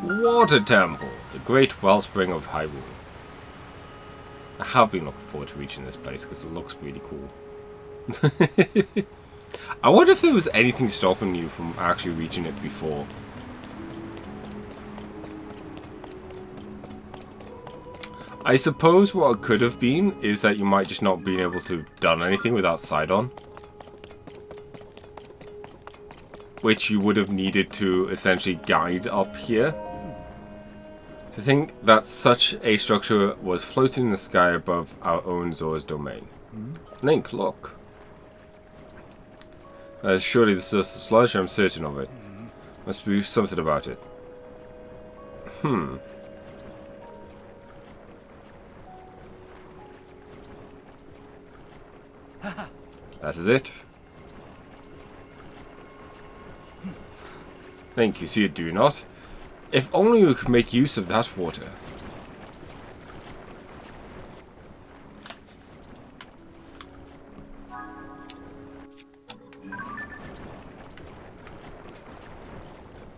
Water Temple, the great wellspring of Hyrule. I have been looking forward to reaching this place because it looks really cool. I wonder if there was anything stopping you from actually reaching it before. I suppose what it could have been is that you might just not been able to have done anything without Sidon. Which you would have needed to essentially guide up here. To think that such a structure was floating in the sky above our own Zora's domain. Link, look. Surely this is the sludge, I'm certain of it. Must be something about it. That is it. Link, you see it, do you not? If only we could make use of that water.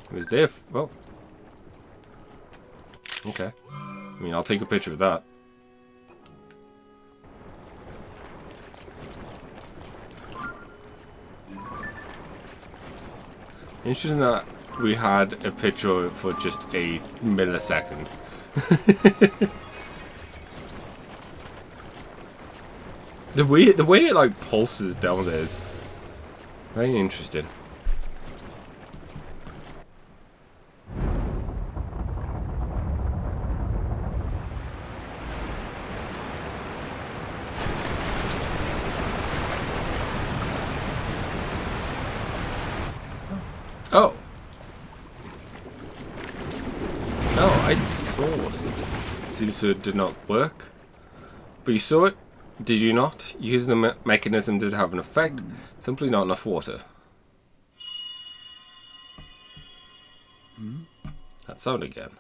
It was there. Well. Okay. I mean, I'll take a picture of that. Interesting that we had a picture for just a millisecond. the way it like pulses down there is very interesting. Oh. Oh, I saw something. Seems to did not work. But you saw it, did you not? Using the mechanism did have an effect. Simply not enough water. That sound again.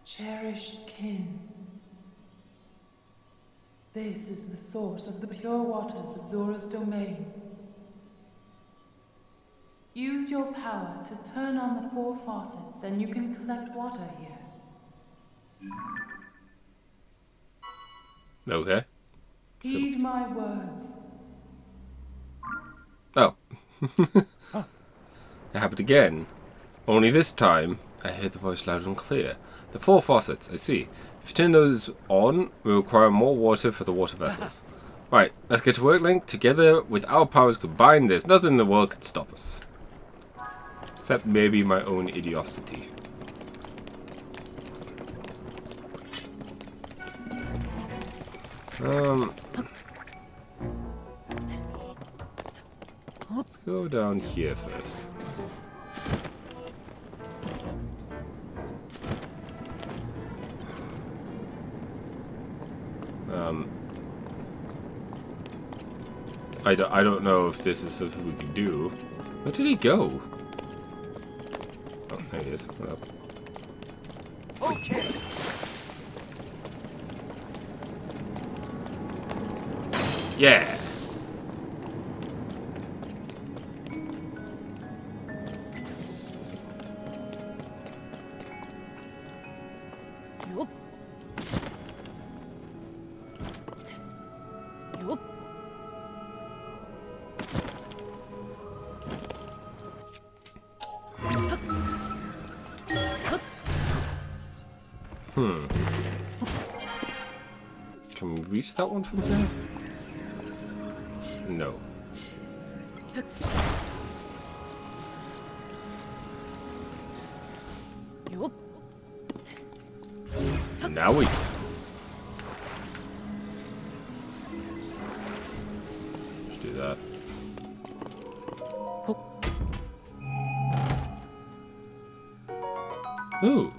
Cherished kin. This is the source of the pure waters of Zora's domain. Use your power to turn on the 4 faucets and you can collect water here. Okay. Heed my words. Oh. It happened again. Only this time, I heard the voice loud and clear. The 4 faucets, I see. If you turn those on, we require more water for the water vessels. Right, let's get to work, Link. Together, with our powers combined, there's nothing in the world can stop us. Except maybe my own idiocity. Let's go down here first. I don't know if this is something we can do. Where did he go? Oh, there he is. Well. Okay. Yeah. Can we reach that one from here? No. Now we can. Let's do that. Ooh.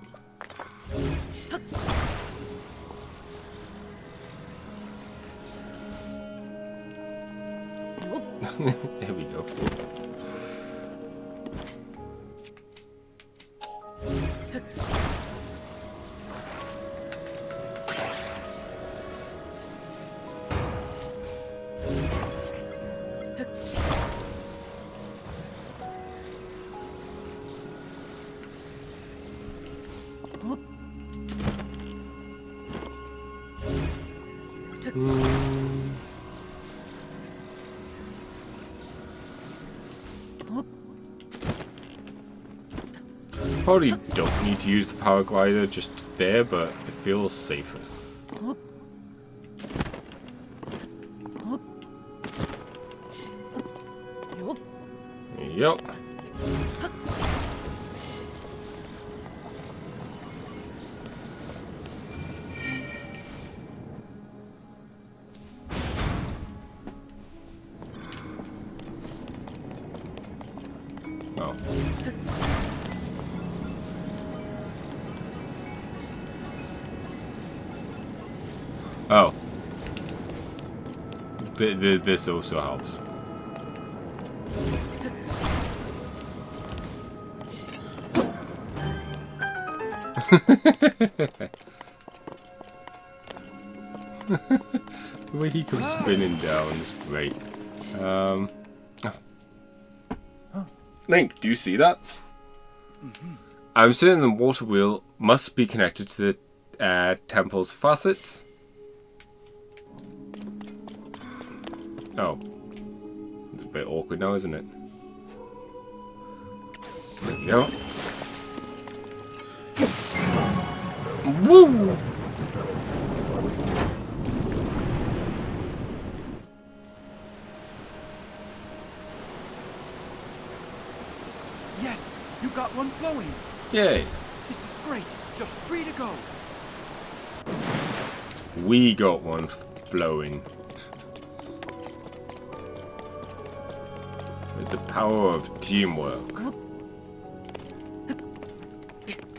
There we go. Probably don't need to use the power glider just there, but it feels safer. Yep. Oh. Oh. This also helps. The way he comes spinning down is great. Oh. Link, do you see that? I'm certain the water wheel must be connected to the temple's facets. Oh. It's a bit awkward now, isn't it? There we go. Woo! Yes, you got one flowing. Yay! This is great. Just 3 to go. We got one flowing. With the power of teamwork.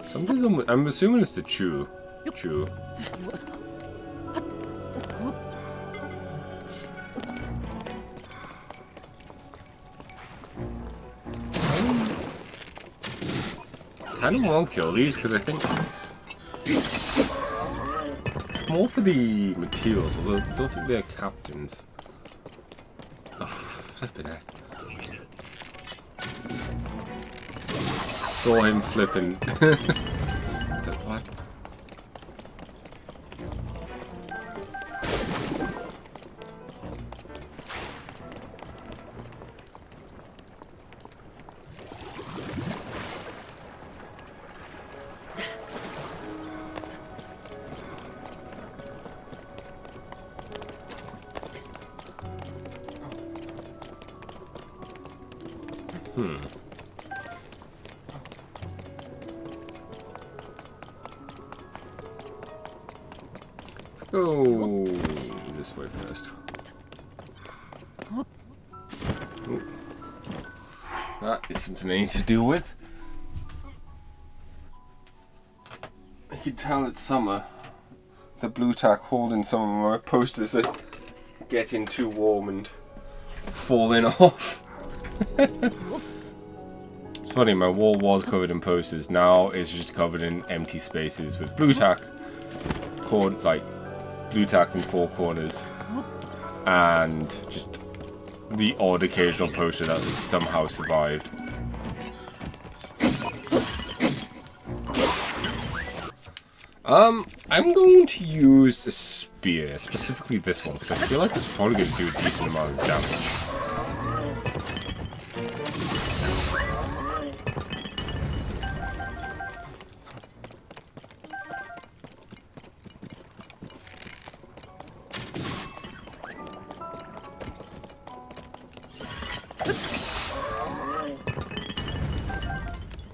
Sometimes I'm assuming it's the Chew. Kind of won't kill these because I think more for the materials, although I don't think they're captains. Oh, flipping heck. Saw him flipping. It's like, what? Let's go this way first. Ooh. That is something I need to deal with. I can tell it's summer. The blue tack holding some of my posters is getting too warm and falling off. It's funny, my wall was covered in posters. Now it's just covered in empty spaces with blue tack, like blue tack in 4 corners, and just the odd occasional poster that has somehow survived. I'm going to use a spear, specifically this one, because I feel like it's probably going to do a decent amount of damage.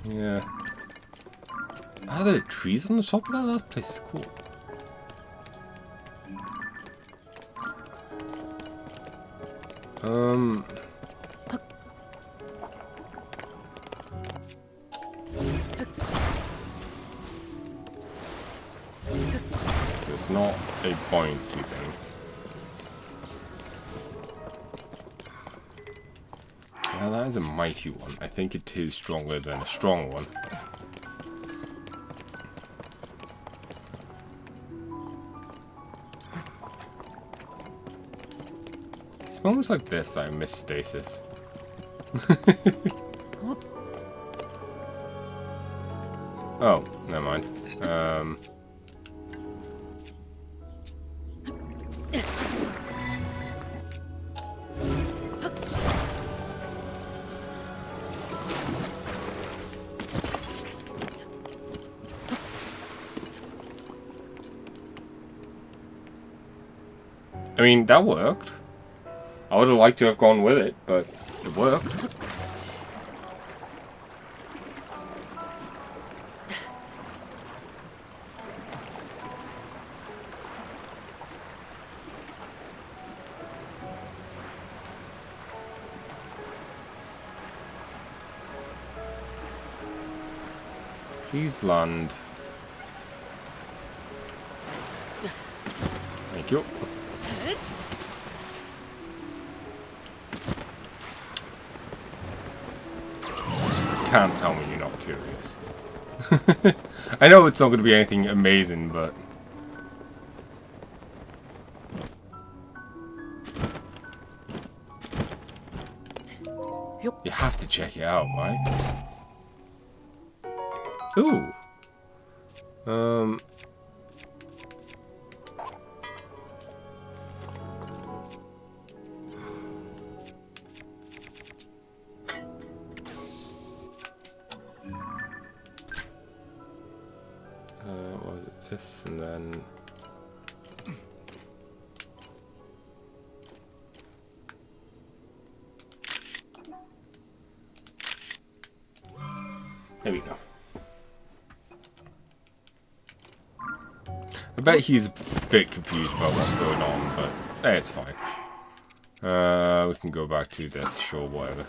Yeah. Are there trees on the top of that? That place is cool. So it's not a buoyancy thing. Well, that is a mighty one. I think it is stronger than a strong one. It's moments like this that I miss stasis. Oh, never mind. I mean, that worked. I would have liked to have gone with it, but it worked. Please land. Thank you. Can't tell me you're not curious. I know it's not going to be anything amazing, but... You have to check it out, right? Ooh. What was it? This and then... There we go. I bet he's a bit confused about what's going on, but hey, it's fine. We can go back to this, sure, whatever.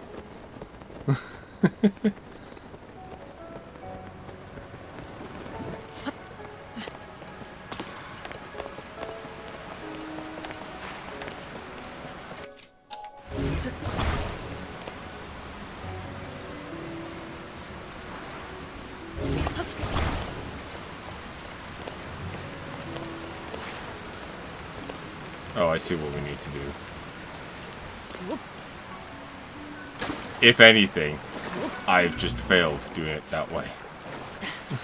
Oh, I see what we need to do. If anything, I've just failed doing it that way.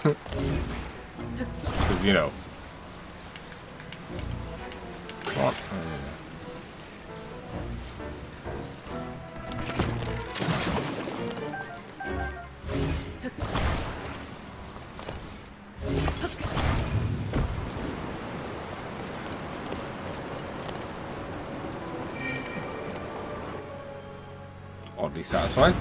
Because, you know. What? Oddly satisfying.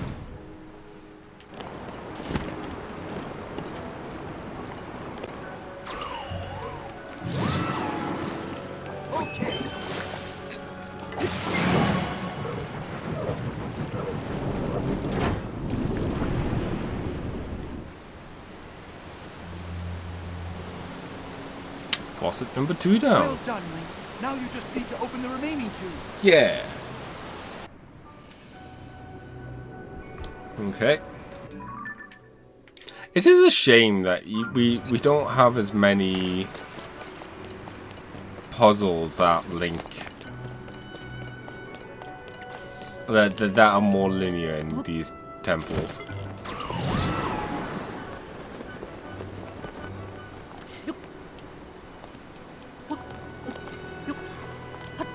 Faucet number 2 down. Well done, Link. Now you just need to open the remaining 2. Yeah. Okay. It is a shame that we don't have as many puzzles that link that are more linear in these temples.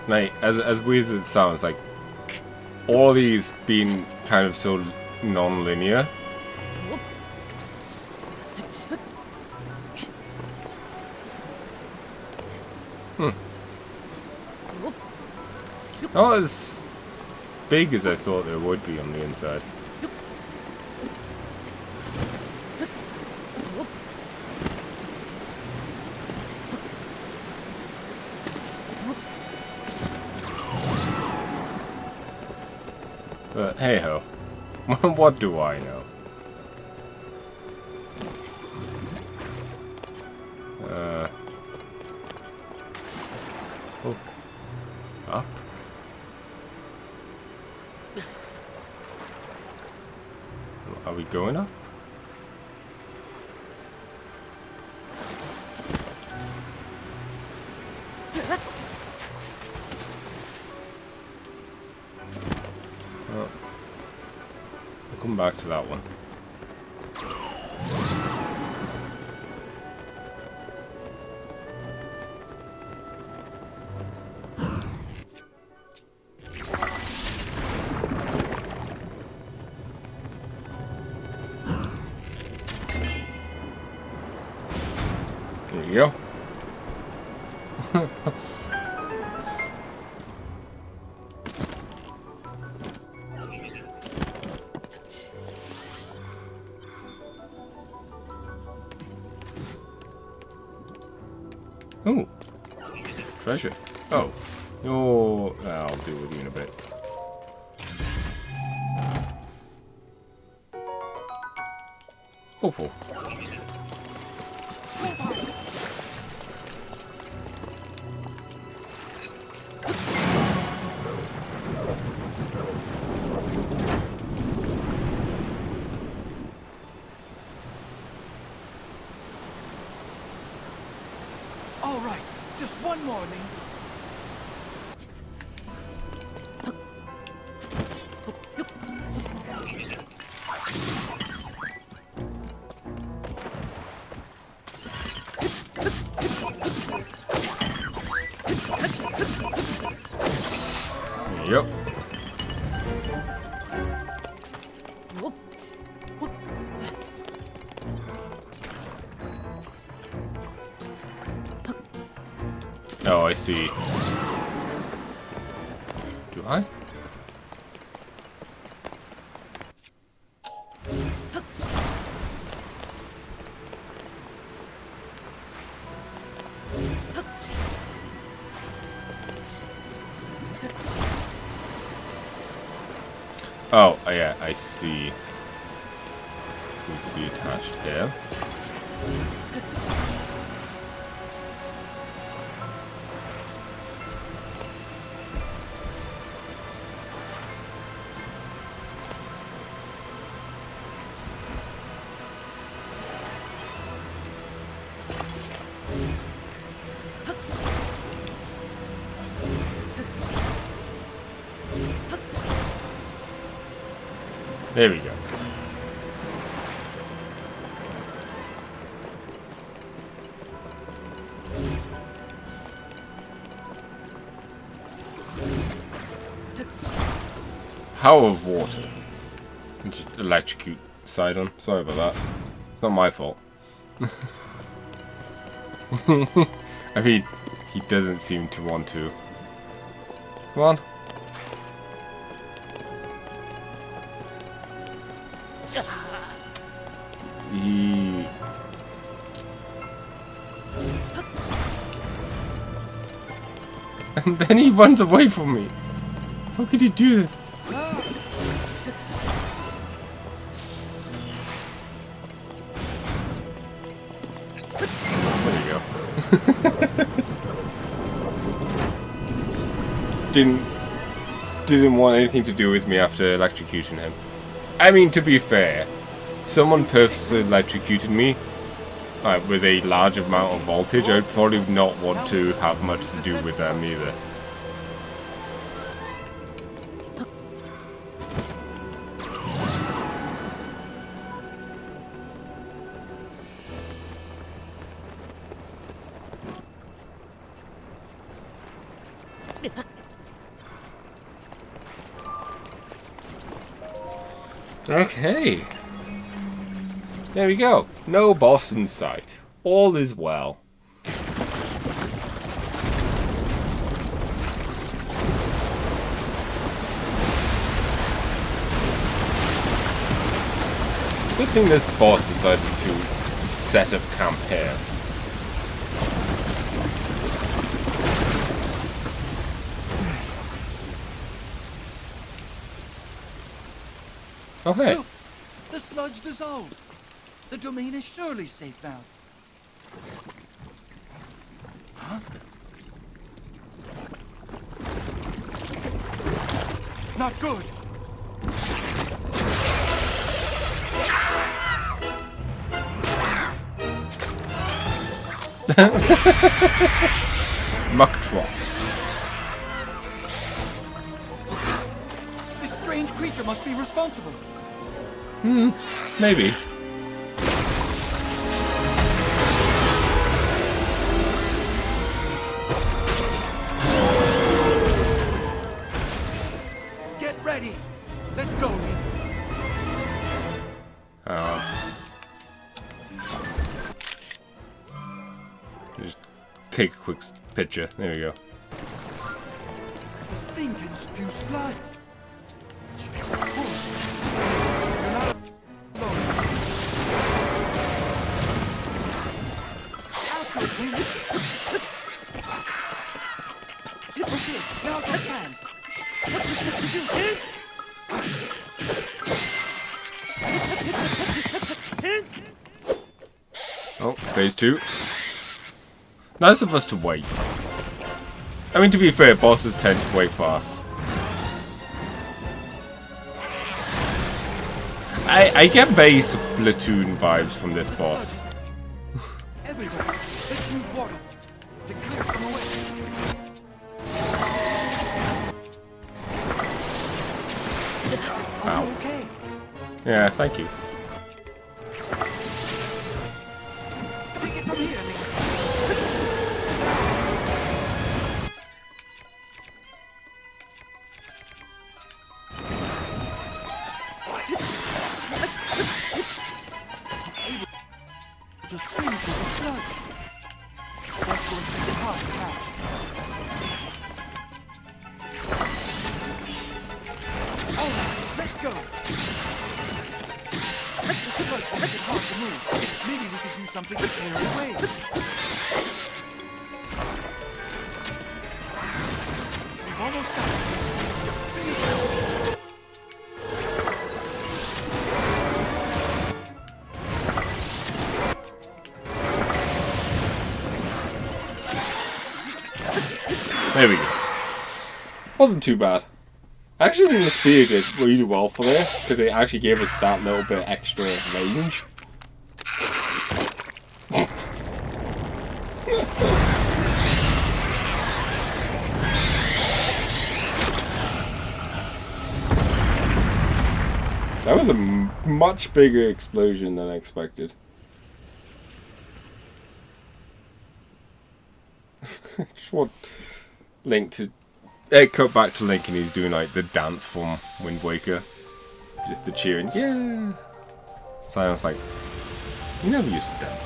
Like, as weird as it sounds, like all these being kind of so non-linear. Not as big as I thought there would be on the inside. But hey ho, what do I know? Oh, up. Are we going up? Oh. We'll come back to that one. There you go. Ooh. Treasure. Oh. Oh, I'll deal with you in a bit. Hopeful. All right, just one more, Link. Yep. Oh, I see. Do I? Oh, yeah, I see. This needs to be attached here. There we go. Power of water. Just electrocute Sidon. Sorry about that. It's not my fault. I mean, he doesn't seem to want to. Come on. And then he runs away from me. How could you do this? There you go. Didn't want anything to do with me after electrocuting him. I mean, to be fair, if someone purposely electrocuted me with a large amount of voltage, I'd probably not want to have much to do with them either. Okay. There we go. No boss in sight. All is well. Good thing this boss decided to set up camp here. Oh, hey. Look, the sludge dissolved. The domain is surely safe now. Huh? Not good. Muck Trot. This strange creature must be responsible. Maybe. Get ready. Let's go, Link. Just take a quick picture. There we go. This thing can spew sludge. You're not alone. After it, Link. Phase 2. Nice of us to wait. I mean, to be fair, bosses tend to wait fast. I get very Splatoon vibes from this boss. Everybody, let's use water to clear some away. Are you okay? Yeah, thank you. Take it from here, Link. It's able to swim through the sludge. That's going to be hard to catch. All right, let's go. The sludge makes it hard to move. Maybe we could do something to clear it away. We've almost got it. Just finish it. There we go. Wasn't too bad. I actually think the spear did really well for there, because it actually gave us that little bit extra range. That was a much bigger explosion than I expected. Just want Link to cut back to Link and he's doing like the dance from Wind Waker, just to cheer and yeah. Sounds like you never used to dance.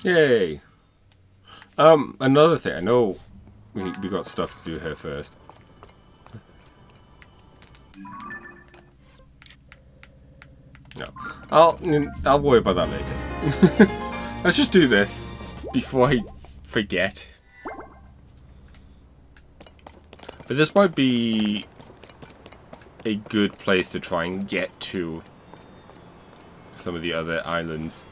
Yay! Another thing, I know we got stuff to do here first. No, I'll worry about that later. Let's just do this before I forget. But this might be a good place to try and get to some of the other islands.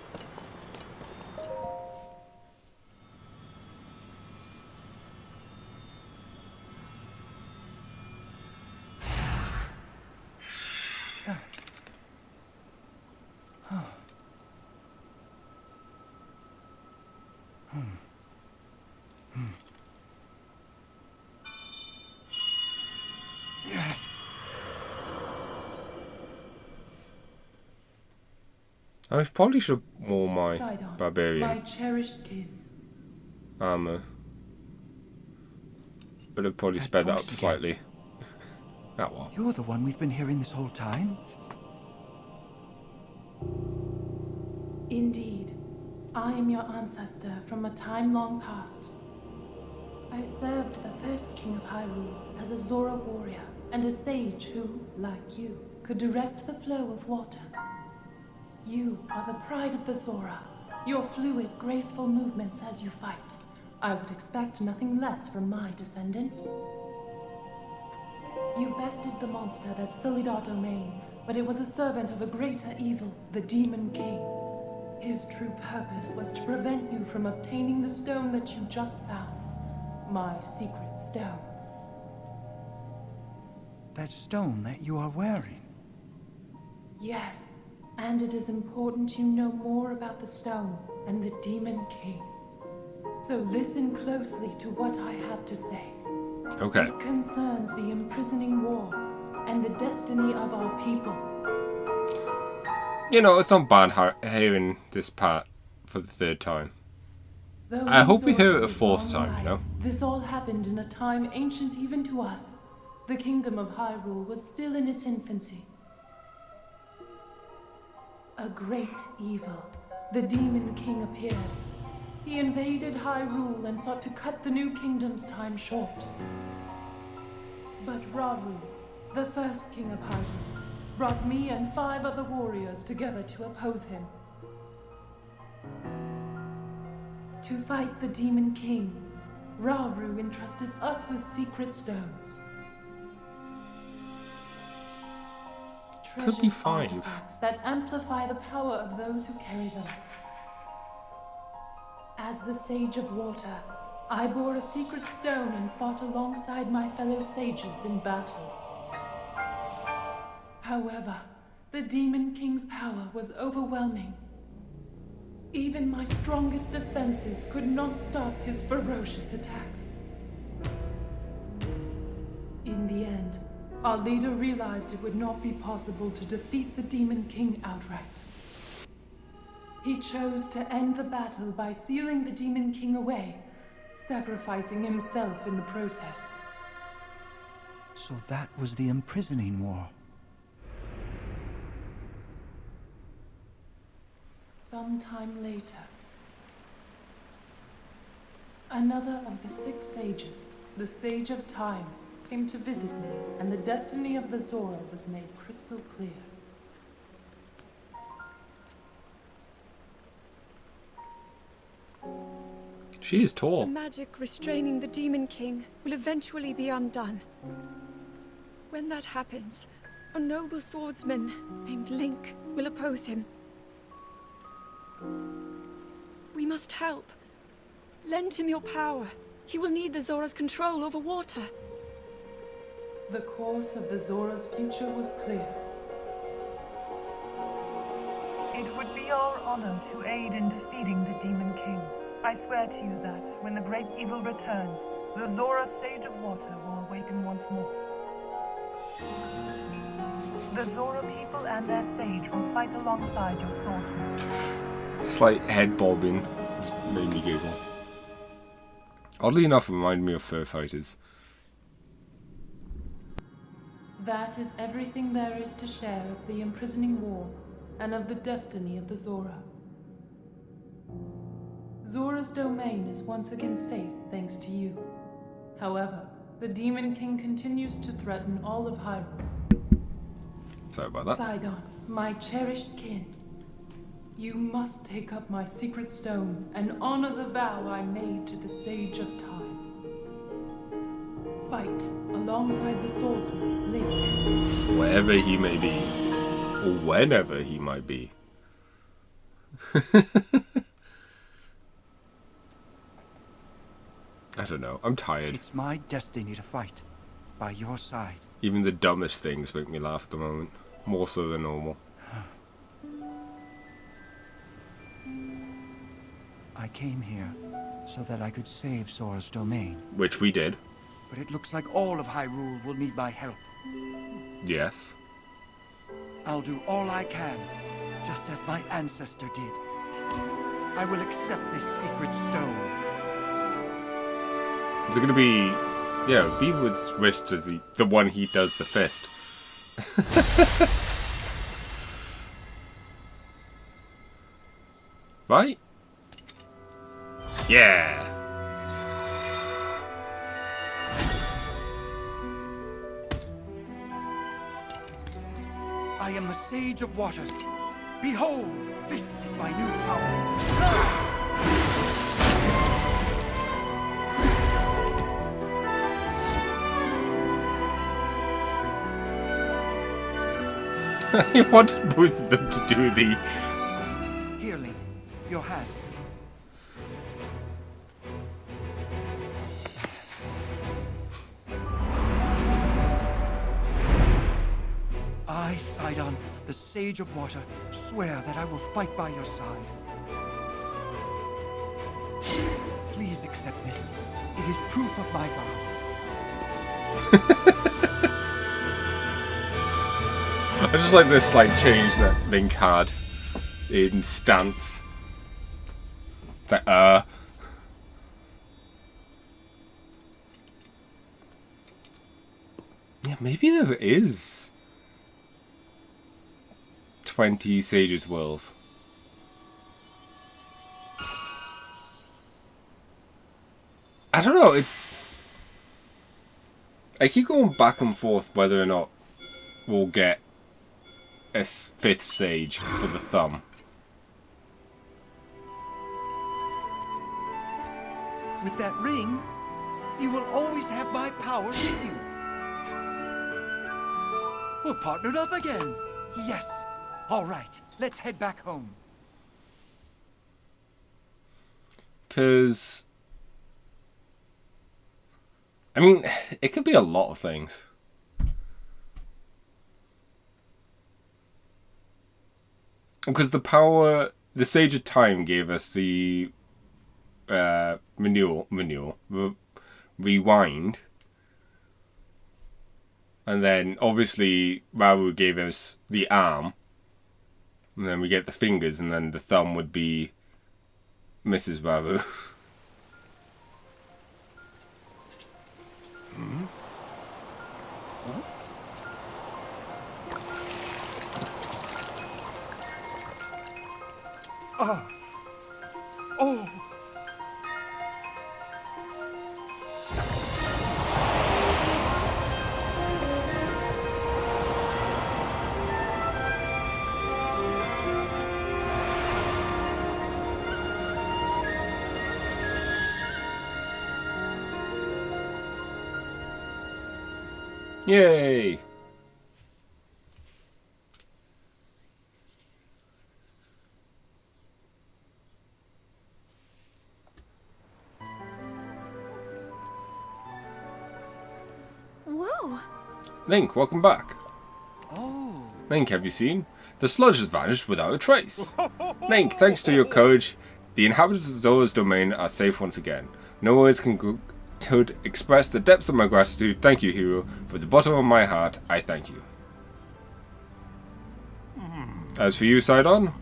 I probably should have worn my barbarian my cherished kin. armor. But I've probably sped that up slightly. That one. You're the one we've been hearing this whole time? Indeed, I am your ancestor from a time long past. I served the first king of Hyrule as a Zora warrior and a sage who, like you, could direct the flow of water. You are the pride of the Zora, your fluid, graceful movements as you fight. I would expect nothing less from my descendant. You bested the monster that sullied our domain, but it was a servant of a greater evil, the Demon King. His true purpose was to prevent you from obtaining the stone that you just found. My secret stone. That stone that you are wearing? Yes, and it is important you know more about the stone and the Demon King. So listen closely to what I have to say. Okay. It concerns the imprisoning war and the destiny of our people. You know, it's not bad hearing this part for the third time. Though I hope we Zora hear it a lived fourth long time, you know? lives, this all happened in a time ancient even to us. The kingdom of Hyrule was still in its infancy. A great evil, the Demon King, appeared. He invaded Hyrule and sought to cut the new kingdom's time short. But Rauru, the first king of Hyrule, brought me and 5 other warriors together to oppose him. To fight the Demon King, Rauru entrusted us with secret stones. Could be Treasured 5. artifacts that amplify the power of those who carry them. As the Sage of Water, I bore a secret stone and fought alongside my fellow sages in battle. However, the Demon King's power was overwhelming. Even my strongest defenses could not stop his ferocious attacks. In the end, our leader realized it would not be possible to defeat the Demon King outright. He chose to end the battle by sealing the Demon King away, sacrificing himself in the process. So that was the imprisoning war. Sometime later, another of the 6 sages, the Sage of Time, came to visit me, and the destiny of the Zora was made crystal clear. She is tall. The magic restraining the Demon King will eventually be undone. When that happens, a noble swordsman named Link will oppose him. We must help. Lend him your power. He will need the Zora's control over water. The course of the Zora's future was clear. It would be our honor to aid in defeating the Demon King. I swear to you that, when the great evil returns, the Zora Sage of Water will awaken once more. The Zora people and their sage will fight alongside your swordsmen. Slight head bobbing just made me giggle. Oddly enough, it reminded me of fur fighters. That is everything there is to share of the imprisoning war and of the destiny of the Zora. Zora's domain is once again safe thanks to you. However, the Demon King continues to threaten all of Hyrule. Sorry about that. Sidon, my cherished kin, you must take up my secret stone and honor the vow I made to the Sage of Time. Fight alongside the swordsman, Link. Wherever he may be. Or whenever he might be. I don't know. I'm tired. It's my destiny to fight by your side. Even the dumbest things make me laugh at the moment. More so than normal. I came here so that I could save Zora's domain. Which we did. But it looks like all of Hyrule will need my help. Yes. I'll do all I can, just as my ancestor did. I will accept this secret stone. Is it going to be... Yeah, Beaverwood's wrist is the one he does the fist. Right? Yeah! I am the Sage of Water. Behold, this is my new power. I wanted both of them to do the... Here, Link, your hand. I, Sidon, the Sage of Water, swear that I will fight by your side. Please accept this. It is proof of my vow. I just like this slight change that Link had in stance. It's like, Yeah, maybe there is 20 Sage's Whirls. I don't know, it's... I keep going back and forth whether or not we'll get a fifth sage for the thumb. With that ring, you will always have my power with you. We're partnered up again. Yes. All right, let's head back home. Because, I mean, it could be a lot of things. Because the Sage of Time gave us the rewind. And then, obviously, Raoul gave us the arm. And then we get the fingers, and then the thumb would be Mrs. Raoul. Oh! Yay! Whoa! Link, welcome back. Oh! Link, have you seen? The sludge has vanished without a trace. Link, thanks to your courage, the inhabitants of Zora's domain are safe once again. No words could express the depth of my gratitude. Thank you, hero. From the bottom of my heart, I thank you. As for you, Sidon,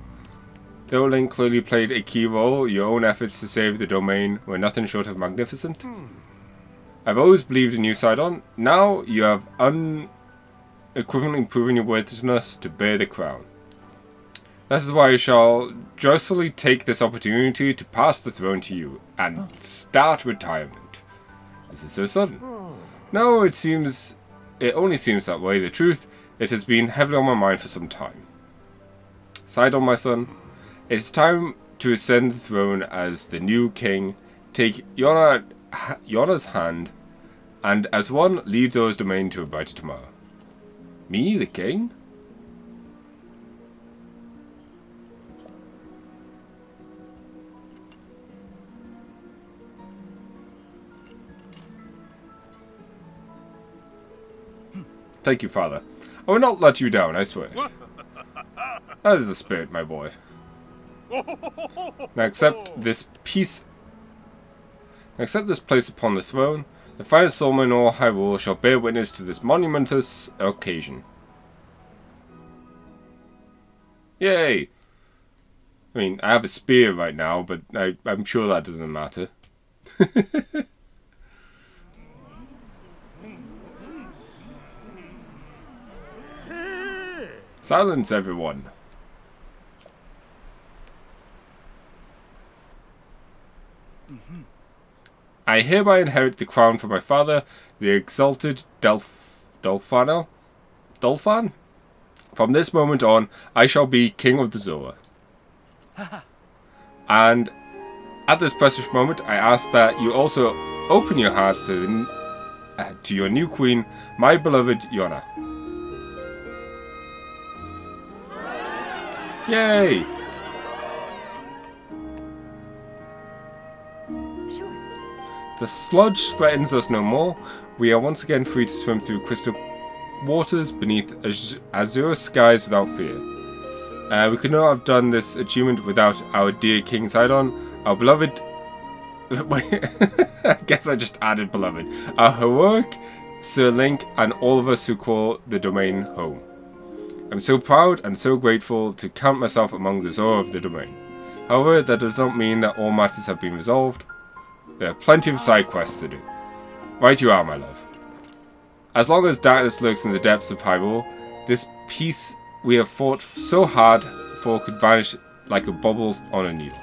though Link clearly played a key role, your own efforts to save the domain were nothing short of magnificent. I've always believed in you, Sidon. Now you have unequivocally proven your worthiness to bear the crown. That is why I shall joyfully take this opportunity to pass the throne to you and start retirement. This is so sudden. No, it only seems that way. The truth, it has been heavily on my mind for some time. Sidon, my son, it is time to ascend the throne as the new king. Take Yona's hand, and as one, lead Zora's domain to a brighter tomorrow. Me, the king? Thank you, Father. I will not let you down, I swear. That is the spirit, my boy. Now accept this place upon the throne. The finest soul in all Hyrule shall bear witness to this monumentous occasion. Yay! I mean, I have a spear right now, but I'm sure that doesn't matter. Silence, everyone. I hereby inherit the crown from my father, the exalted Dolphan? From this moment on, I shall be king of the Zora. And at this precious moment, I ask that you also open your hearts to your new queen, my beloved Yona. Yay! Sure. The sludge threatens us no more. We are once again free to swim through crystal waters beneath azure skies without fear. We could not have done this achievement without our dear King Sidon, our beloved... Wait, I guess I just added beloved. Our heroic Sir Link, and all of us who call the domain home. I'm so proud and so grateful to count myself among the Zora of the domain. However, that does not mean that all matters have been resolved. There are plenty of side quests to do. Right you are, my love. As long as darkness lurks in the depths of Hyrule, this peace we have fought so hard for could vanish like a bubble on a needle.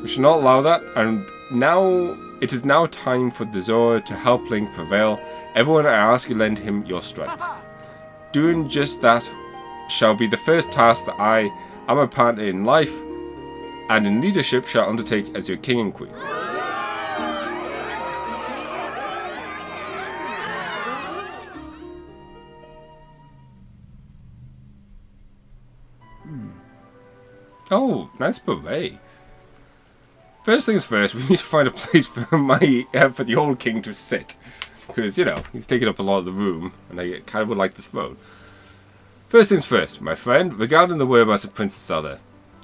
We shall not allow that, and now it is now time for the Zora to help Link prevail. Everyone, I ask you lend him your strength. Doing just that shall be the first task that I am a partner in life and in leadership shall undertake as your king and queen. Oh, nice beret. First things first, we need to find a place for for the old king to sit. Because, you know, he's taking up a lot of the room, and I kind of would like the throne. First things first, my friend, regarding the whereabouts of Princess Zelda.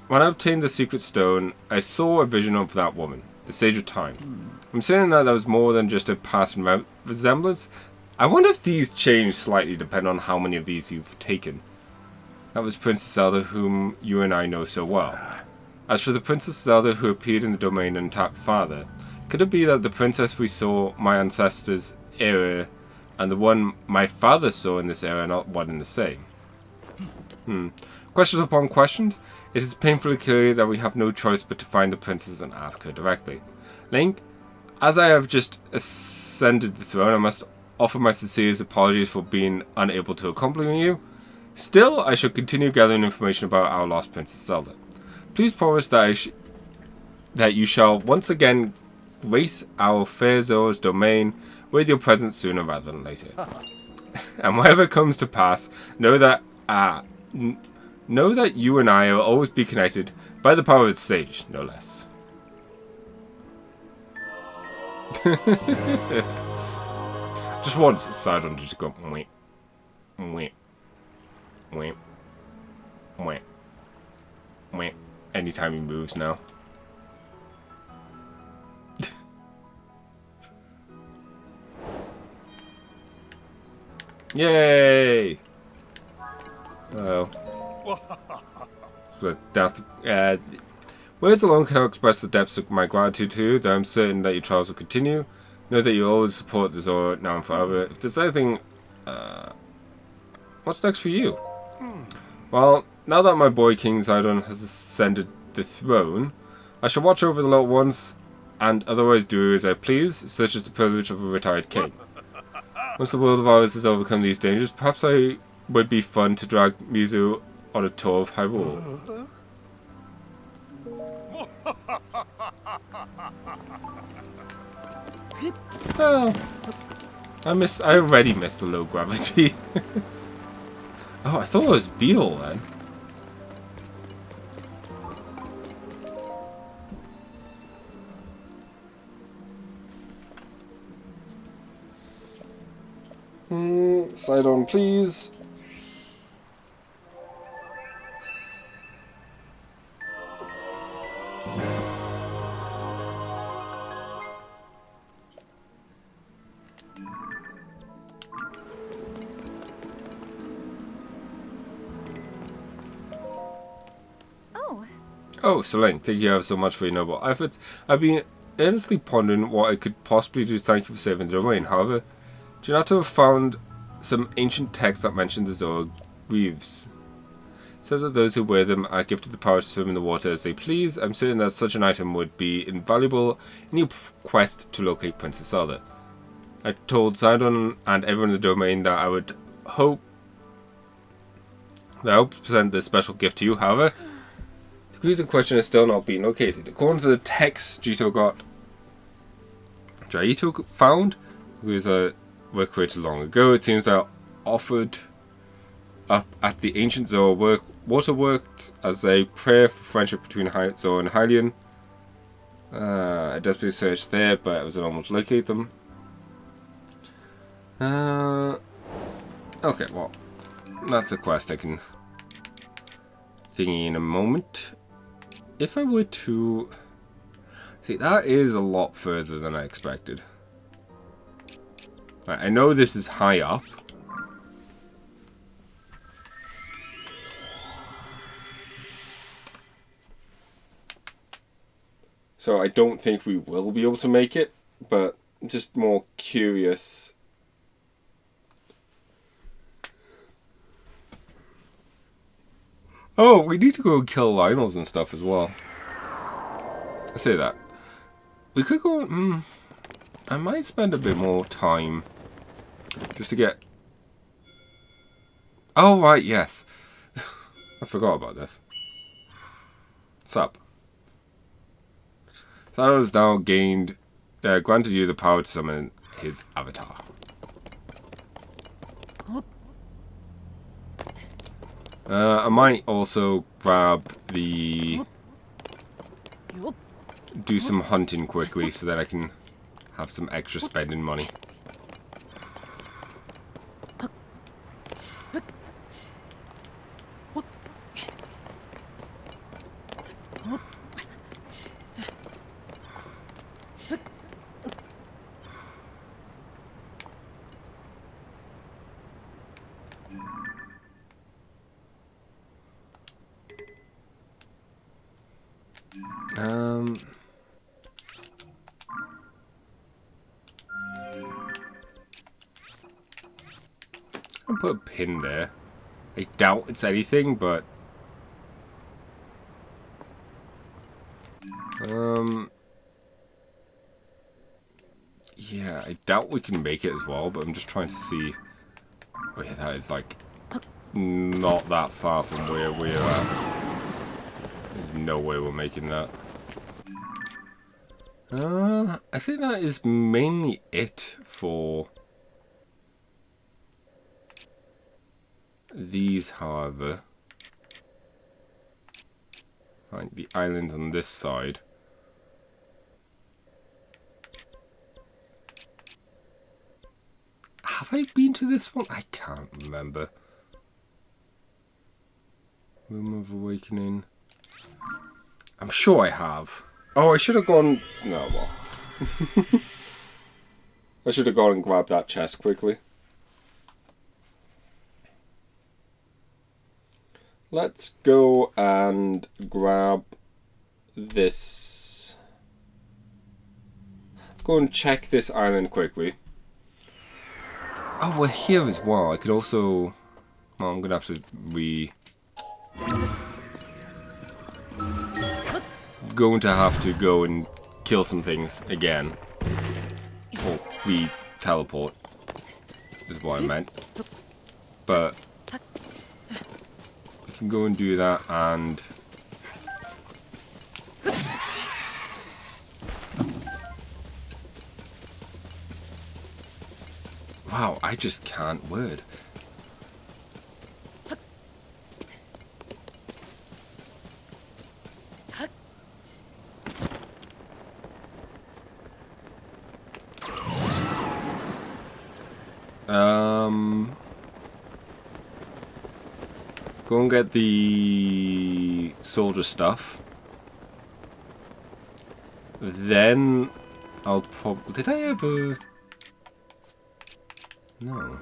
When I obtained the secret stone, I saw a vision of that woman, the Sage of Time. I'm saying that was more than just a passing resemblance. I wonder if these change slightly depending on how many of these you've taken. That was Princess Zelda, whom you and I know so well. As for the Princess Zelda who appeared in the domain and tapped father, could it be that the princess we saw my ancestors' era and the one my father saw in this era are not one and the same? Questions upon questions, it is painfully clear that we have no choice but to find the princess and ask her directly. Link, as I have just ascended the throne, I must offer my sincerest apologies for being unable to accompany you. Still, I shall continue gathering information about our lost Princess Zelda. Please promise that that you shall once again grace our fair Zora's domain with your presence sooner rather than later. And whatever comes to pass, know that you and I will always be connected by the power of the sage, no less. Just once, Sidon just go wait, wait, wait, wait, wait. Anytime he moves now. Yay! Oh. Words alone cannot express the depths of my gratitude to you, though I'm certain that your trials will continue. Know that you always support the Zora now and forever. If there's anything... what's next for you? Well, now that my boy King Zidon has ascended the throne, I shall watch over the little ones and otherwise do as I please, such as the privilege of a retired king. Once the world of ours has overcome these dangers, perhaps I would be fun to drag Mizu on a tour of Hyrule. Oh, I already missed the low gravity. Oh, I thought it was Beetle then. Sidon, please. Oh, Selene, thank you ever so much for your noble efforts. I've been earnestly pondering what I could possibly do to thank you for saving the domain. However, Ginato have found some ancient texts that mention the Zora greaves. Said that those who wear them are gifted the power to swim in the water as they please. I'm certain that such an item would be invaluable in your quest to locate Princess Zelda. I told Sidon and everyone in the domain that I would hope to present this special gift to you. However, the greaves in question is still not being located. According to the text Jaito found, greaves were created long ago. It seems they are offered up at the ancient Zora waterworks as a prayer for friendship between Zora and Hylian. I desperately searched there, but it was unable to locate them. Okay, well, that's a quest I can thingy in a moment. If I were to... See, that is a lot further than I expected. I know this is high up. So I don't think we will be able to make it, but just more curious. Oh, we need to go kill Lionels and stuff as well. I say that. We could go... I might spend a bit more time just to get... Oh, right, yes. I forgot about this. What's up? Zelda has now granted you the power to summon his avatar. I might also grab the... do some hunting quickly so that I can have some extra spending money. I'll put a pin there. I doubt it's anything, but yeah, I doubt we can make it as well, but I'm just trying to see. Oh yeah, that is like not that far from where we're at. There's no way we're making that. I think that is mainly it for these, however. Like the island on this side. Have I been to this one? I can't remember. Room of Awakening. I'm sure I have. Oh, I should have gone... No, well. I should have gone and grabbed that chest quickly. Let's go and grab this. Let's go and check this island quickly. Oh, we're here as well. I could also... Well, I'm going to have to going to have to go and kill some things again. Or re-teleport is what I meant. But we can go and do that and... Wow, I just can't word. Go and get the soldier stuff. Then I'll probably... Did I ever... No.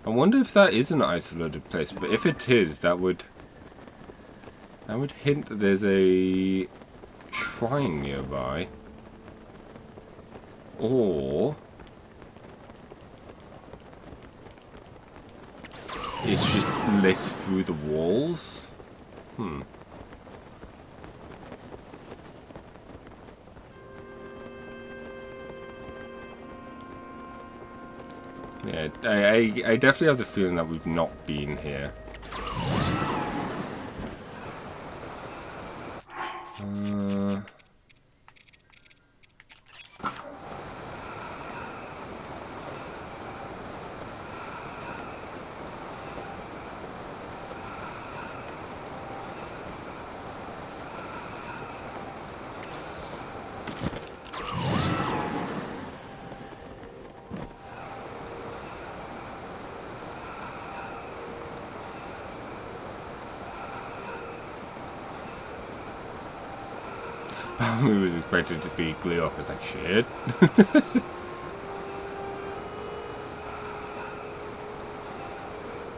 I wonder if that is an isolated place, but if it is, that would hint that there's a shrine nearby. Or it's just lit through the walls. Yeah, I definitely have the feeling that we've not been here. We was expected to be Gleeok. It's like, shit.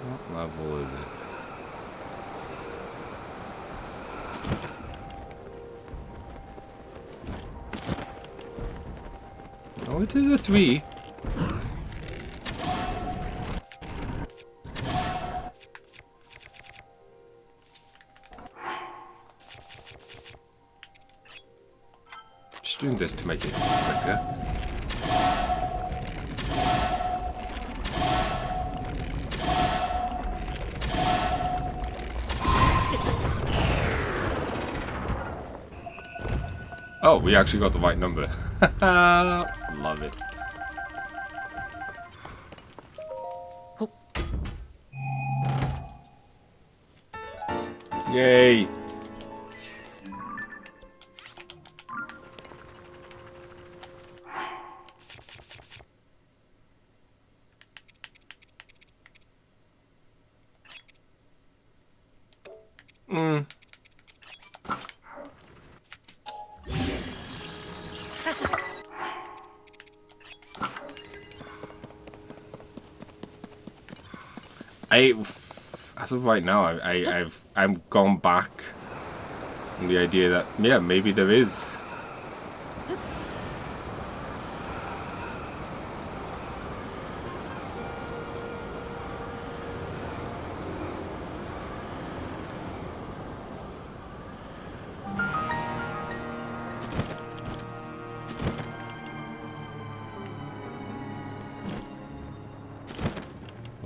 What level is it? Oh, it is a 3. Doing this to make it quicker. Oh, we actually got the right number. Love it. Yay! As of right now, I'm gone back on the idea that, yeah, maybe there is.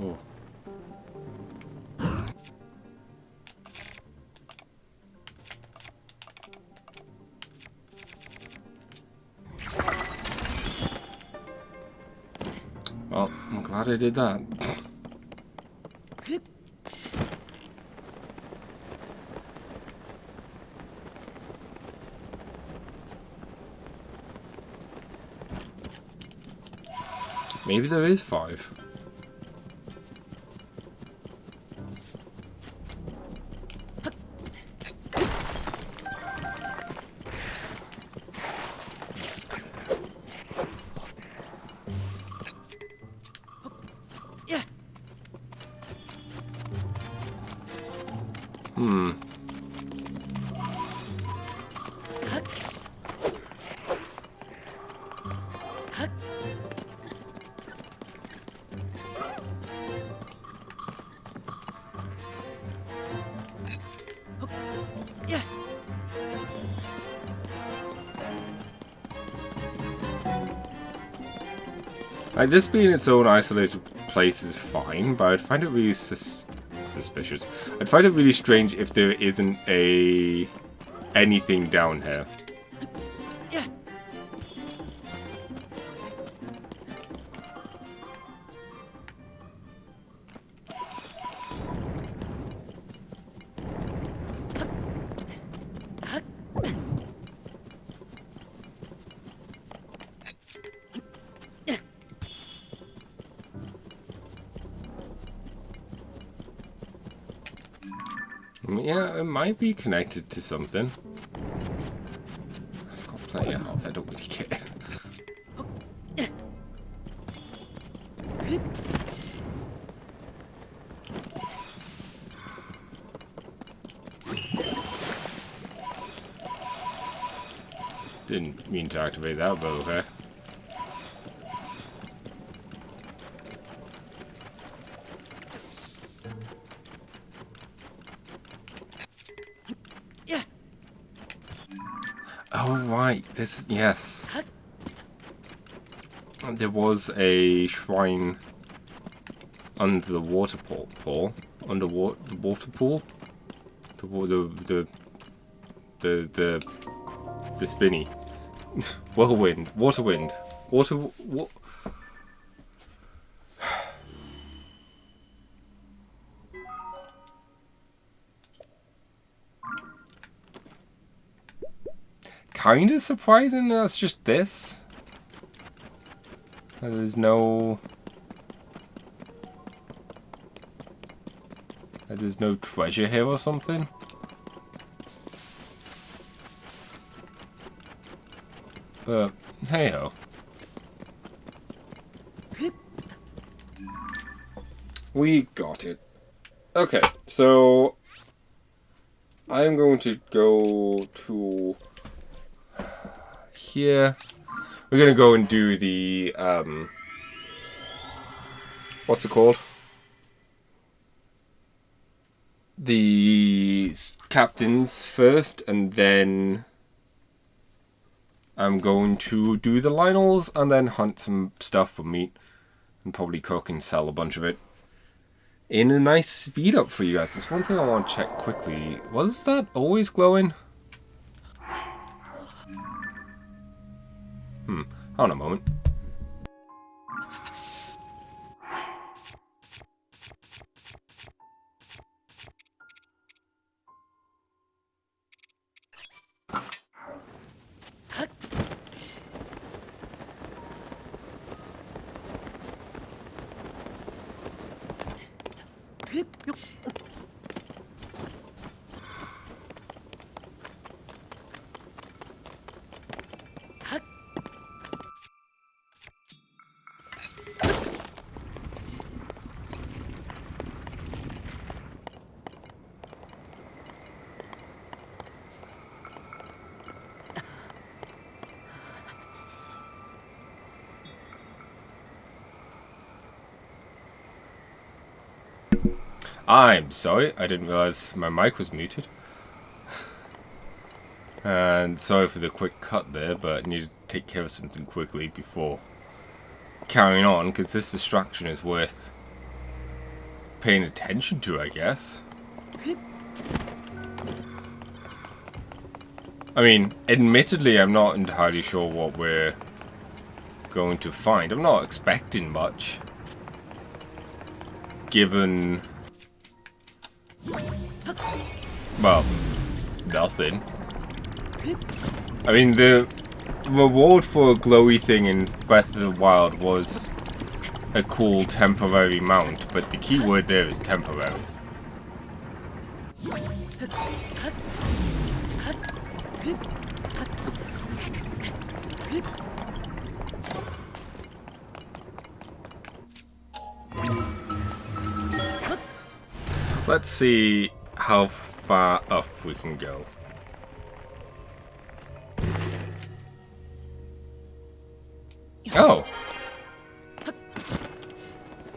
Oh. Well, I'm glad I did that. Maybe there is 5. Like, this being its own isolated place is fine, but I'd find it really suspicious. I'd find it really strange if there isn't anything down here. Yeah, it might be connected to something. I've got plenty of health, I don't really care. Didn't mean to activate that, but okay. Oh, right. This, yes. There was a shrine under the water pool. Under the water pool? The spinny. Whirlwind. Waterwind. What? Kinda surprising that it's just this. There's no treasure here or something. But hey ho. We got it. Okay, so I'm going to go to here. We're gonna go and do the what's it called? The captains first, and then I'm going to do the Lionels, and then hunt some stuff for meat, and probably cook and sell a bunch of it. In a nice speed up for you guys. There's one thing I want to check quickly. Was that always glowing? Hold on a moment. I'm sorry, I didn't realize my mic was muted. And sorry for the quick cut there, but I need to take care of something quickly before carrying on, because this distraction is worth paying attention to, I guess. I mean, admittedly, I'm not entirely sure what we're going to find. I'm not expecting much, given... well, nothing. I mean, the reward for a glowy thing in Breath of the Wild was a cool temporary mount, but the key word there is temporary. So let's see how far up we can go. Oh!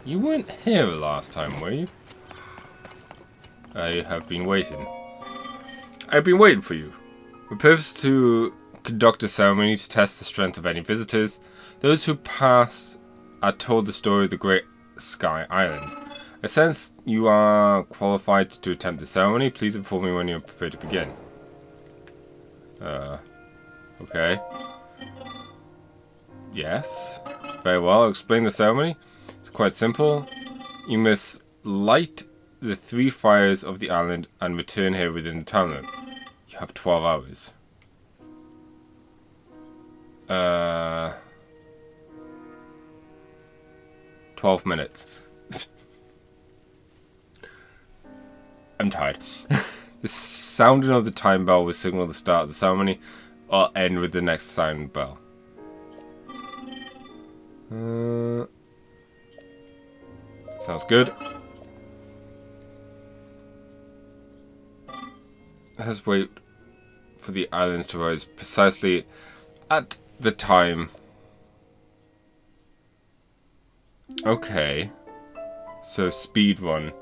You weren't here last time, were you? I have been waiting. I've been waiting for you. The purpose to conduct a ceremony to test the strength of any visitors. Those who pass are told the story of the Great Sky Island. I sense you are qualified to attempt the ceremony. Please inform me when you're prepared to begin. Okay. Yes. Very well, I'll explain the ceremony. It's quite simple. You must light the 3 fires of the island and return here within the time limit. You have 12 hours. 12 minutes. I'm tired. The sounding of the time bell will signal the start of the ceremony. I'll end with the next sound bell. Sounds good. Let's wait for the islands to rise precisely at the time. Okay. So speedrun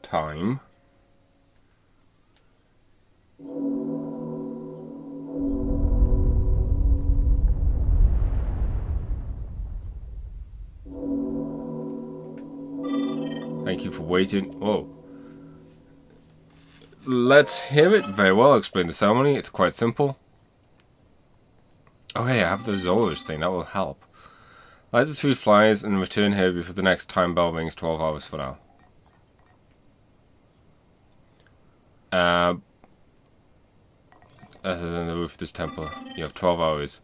time. Thank you for waiting. Whoa. Let's hear it. Very well. I'll explain the ceremony. It's quite simple. Oh, hey, I have the Zoras thing. That will help. Light the 3 flyers and return here before the next time bell rings. 12 hours for now. Other than the roof of this temple, you have 12 hours.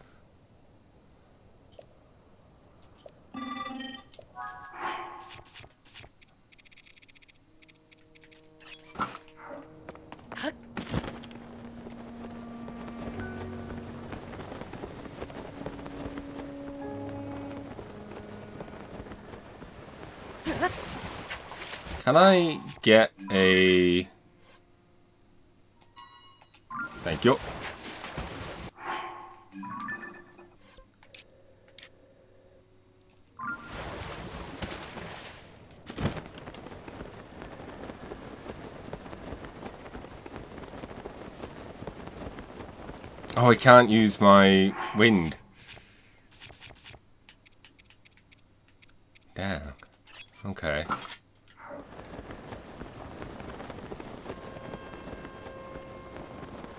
Can I get a... Thank you. Oh, I can't use my wind. Damn. Okay.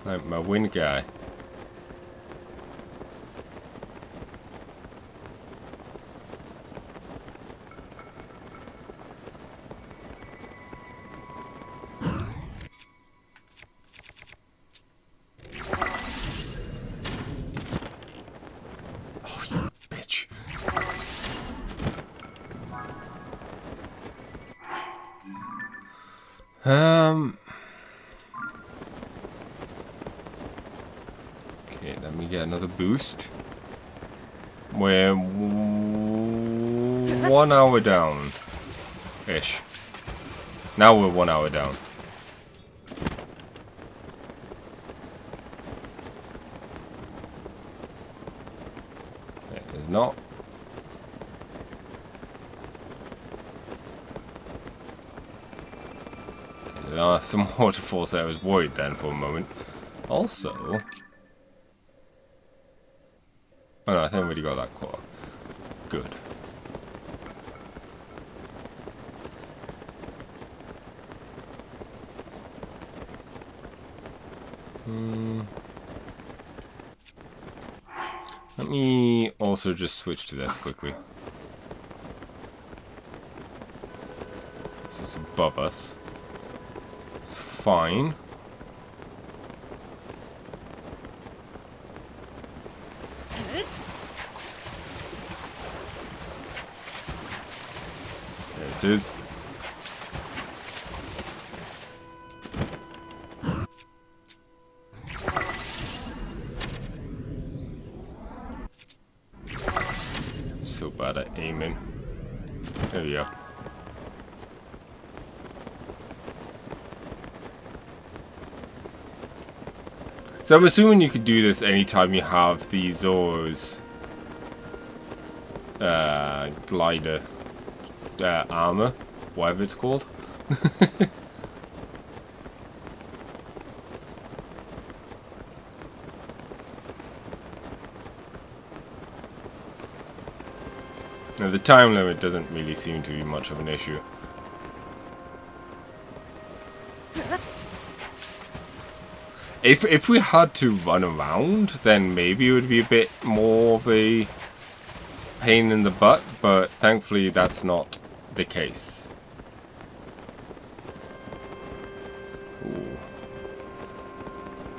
Like my wind guy. Okay, let me get another boost. We're 1 hour down. Ish. Now we're 1 hour down. Okay, there's not. Okay, there are some waterfalls there. I was worried then for a moment. Also... Oh no, I think I already got that core. Good. Let me also just switch to this quickly. So it's above us. It's fine. There it is. I'm so bad at aiming. There we go. So I'm assuming you could do this anytime you have the Zoro's glider armor, whatever it's called. Now the time limit doesn't really seem to be much of an issue. If we had to run around, then maybe it would be a bit more of a pain in the butt, but thankfully that's not the case. Ooh.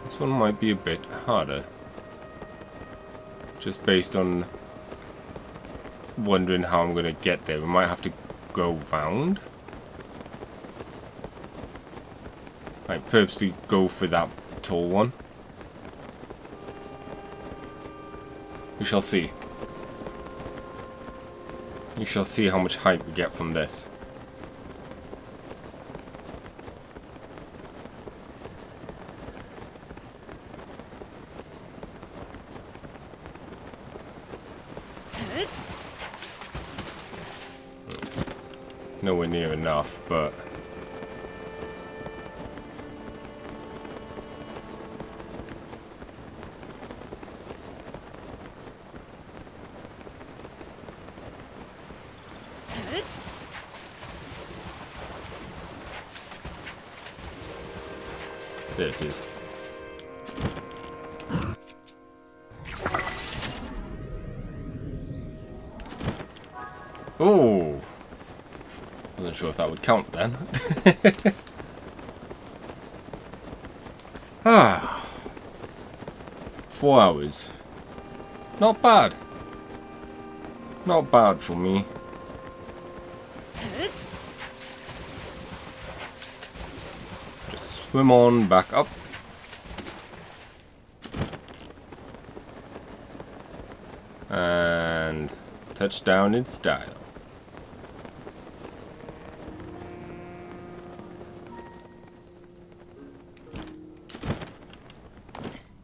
This one might be a bit harder. Just based on wondering how I'm going to get there. We might have to go round. I purposely go for that tall one. We shall see. We shall see how much height we get from this. Nowhere near enough, but there it is. Oh, wasn't sure if that would count then. Ah, 4 hours. Not bad. Not bad for me. Just swim on back up. And touchdown in style.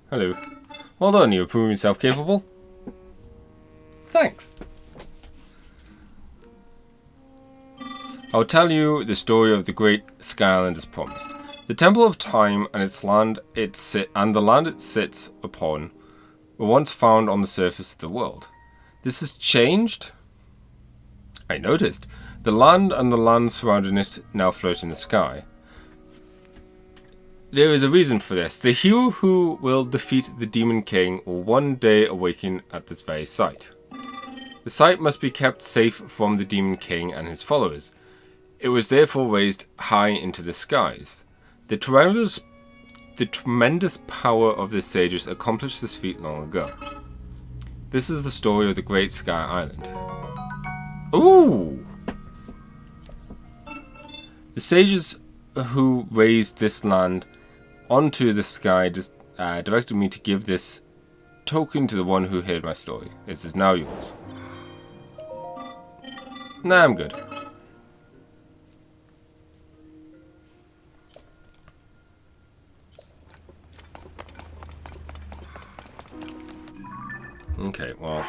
Hello. Well done, you're proving yourself capable. Thanks. I'll tell you the story of the great Sky Island as promised. The Temple of Time and its land the land it sits upon were once found on the surface of the world. This has changed? I noticed. The land and the land surrounding it now float in the sky. There is a reason for this. The hero who will defeat the Demon King will one day awaken at this very site. The site must be kept safe from the Demon King and his followers. It was therefore raised high into the skies. The tremendous power of the sages accomplished this feat long ago. This is the story of the Great Sky Island. Ooh! The sages who raised this land onto the sky directed me to give this token to the one who heard my story. It is now yours. Nah, I'm good. Okay, well,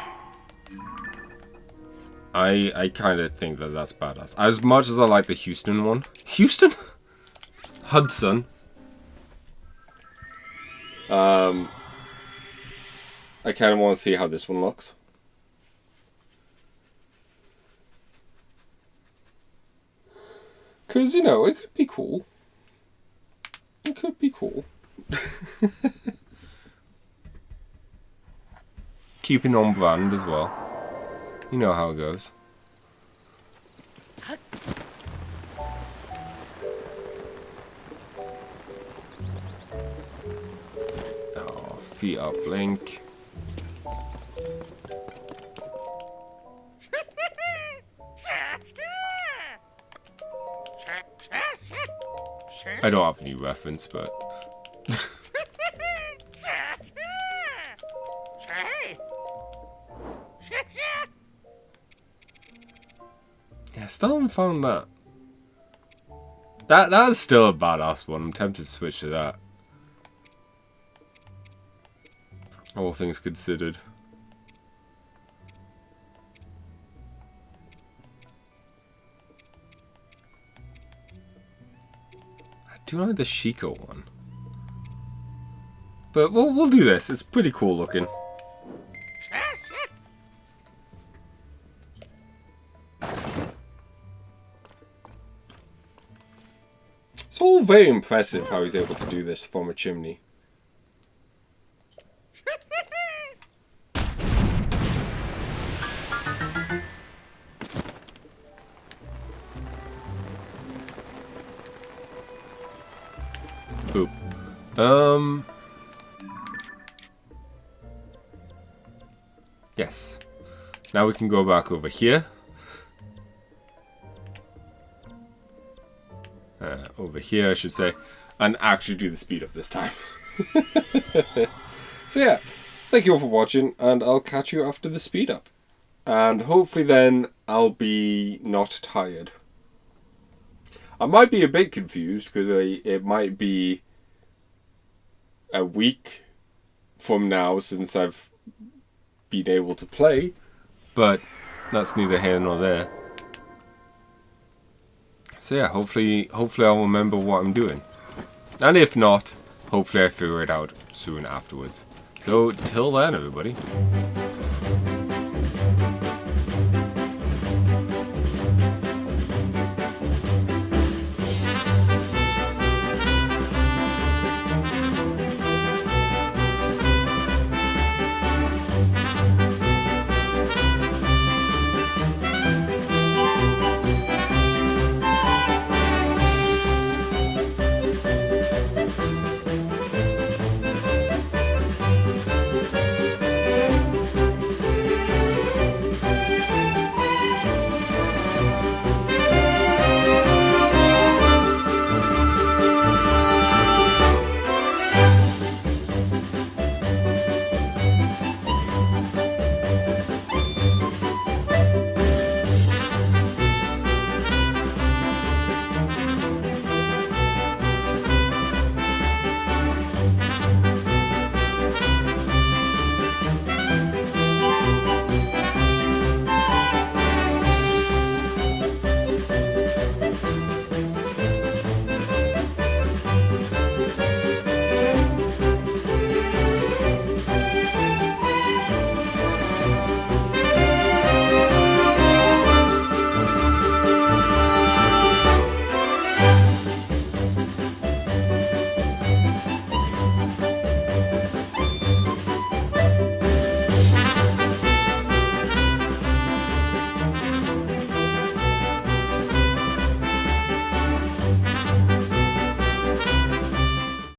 I kind of think that that's badass. As much as I like the Houston one. Houston? Hudson. I kind of want to see how this one looks. Because, you know, it could be cool. It could be cool. Keeping on brand as well. You know how it goes. Oh, feet up, Link. I don't have any reference, but... yeah, still haven't found that. That is still a badass one. I'm tempted to switch to that. All things considered. I do like the Chico one. But we'll do this. It's pretty cool looking. It's all very impressive how he's able to do this from a chimney. Boop. Yes. Now we can go back over here. Over here, I should say, and actually do the speed up this time. So yeah, thank you all for watching, and I'll catch you after the speed up. And hopefully then I'll be not tired. I might be a bit confused because it might be a week from now since I've been able to play, but that's neither here nor there. So yeah, hopefully I'll remember what I'm doing. And if not, hopefully I figure it out soon afterwards. So till then, everybody.